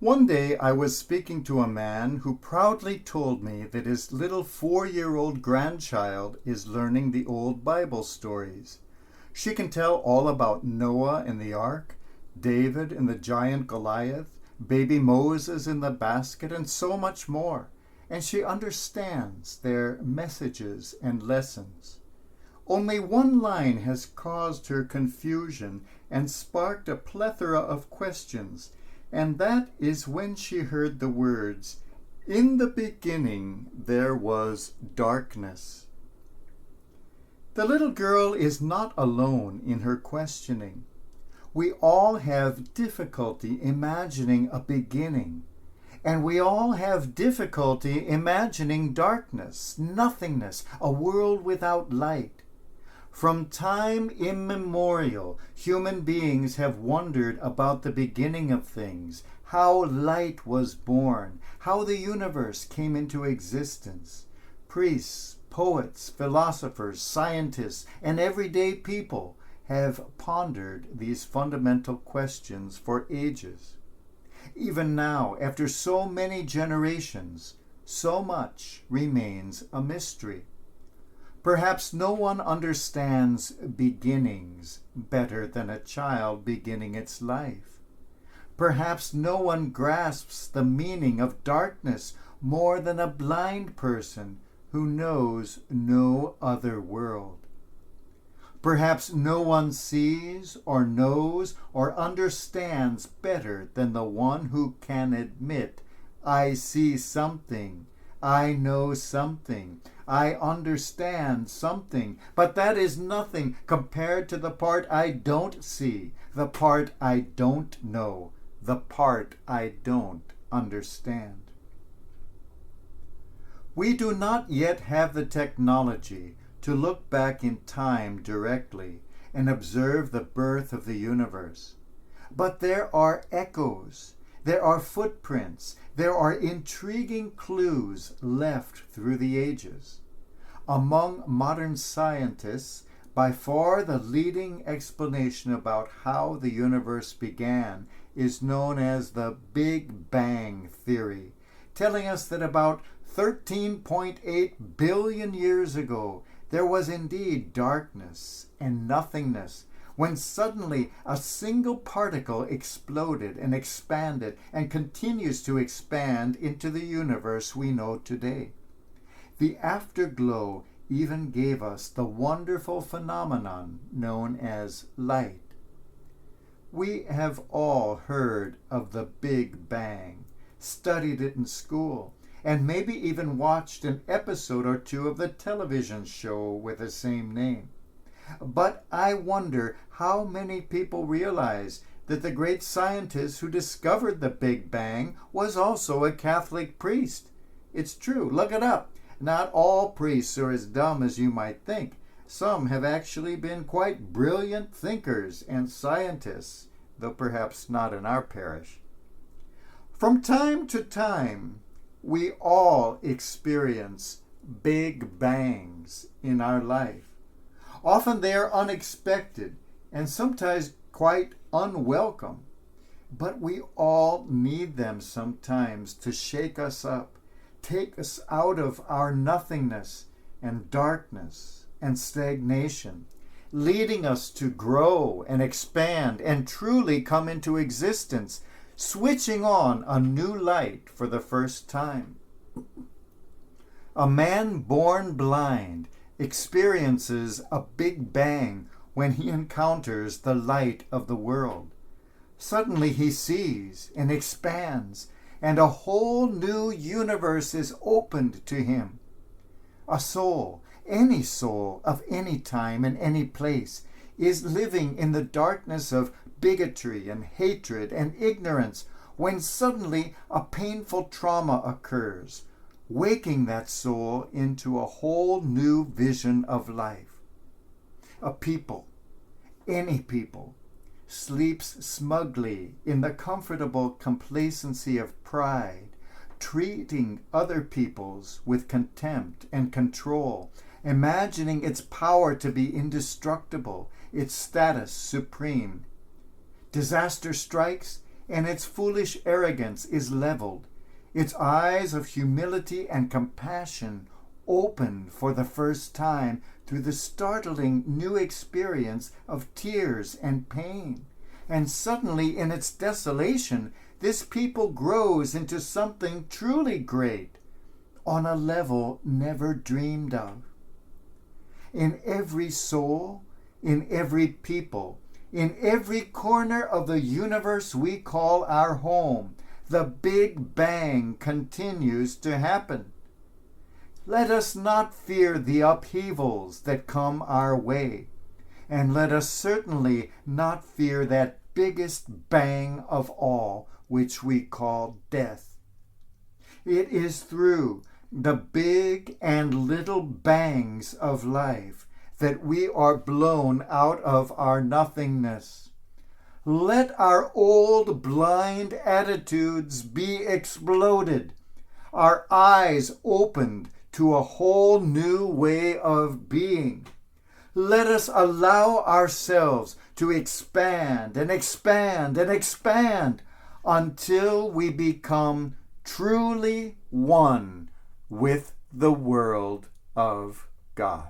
One day I was speaking to a man who proudly told me that his little 4-year-old grandchild is learning the old Bible stories. She can tell all about Noah and the ark, David and the giant Goliath, baby Moses in the basket, and so much more. And she understands their messages and lessons. Only one line has caused her confusion and sparked a plethora of questions, and that is when she heard the words, "In the beginning there was darkness." The little girl is not alone in her questioning. We all have difficulty imagining a beginning, and we all have difficulty imagining darkness, nothingness, a world without light. From time immemorial, human beings have wondered about the beginning of things, how light was born, how the universe came into existence. Priests, poets, philosophers, scientists, and everyday people have pondered these fundamental questions for ages. Even now, after so many generations, so much remains a mystery. Perhaps no one understands beginnings better than a child beginning its life. Perhaps no one grasps the meaning of darkness more than a blind person who knows no other world. Perhaps no one sees or knows or understands better than the one who can admit, "I see something, I know something, I understand something, but that is nothing compared to the part I don't see, the part I don't know, the part I don't understand." We do not yet have the technology to look back in time directly and observe the birth of the universe. But there are echoes, there are footprints, there are intriguing clues left through the ages. Among modern scientists, by far the leading explanation about how the universe began is known as the Big Bang theory, telling us that about 13.8 billion years ago, there was indeed darkness and nothingness, when suddenly a single particle exploded and expanded and continues to expand into the universe we know today. The afterglow even gave us the wonderful phenomenon known as light. We have all heard of the Big Bang, studied it in school, and maybe even watched an episode or two of the television show with the same name. But I wonder how many people realize that the great scientist who discovered the Big Bang was also a Catholic priest. It's true, look it up. Not all priests are as dumb as you might think. Some have actually been quite brilliant thinkers and scientists, though perhaps not in our parish. From time to time, we all experience big bangs in our life. Often they are unexpected and sometimes quite unwelcome, but we all need them sometimes to shake us up, take us out of our nothingness and darkness and stagnation, leading us to grow and expand and truly come into existence, switching on a new light for the first time. A man born blind experiences a big bang when he encounters the light of the world. Suddenly he sees and expands, and a whole new universe is opened to him. A soul, any soul of any time and any place, is living in the darkness of bigotry and hatred and ignorance when suddenly a painful trauma occurs, waking that soul into a whole new vision of life. A people, any people, sleeps smugly in the comfortable complacency of pride, treating other peoples with contempt and control, imagining its power to be indestructible, its status supreme. Disaster strikes, and its foolish arrogance is leveled. Its eyes of humility and compassion opened for the first time through the startling new experience of tears and pain. And suddenly, in its desolation, this people grows into something truly great, on a level never dreamed of. In every soul, in every people, in every corner of the universe we call our home, the Big Bang continues to happen. Let us not fear the upheavals that come our way, and let us certainly not fear that biggest bang of all, which we call death. It is through the big and little bangs of life that we are blown out of our nothingness. Let our old blind attitudes be exploded, our eyes opened to a whole new way of being. Let us allow ourselves to expand and expand and expand until we become truly one with the world of God.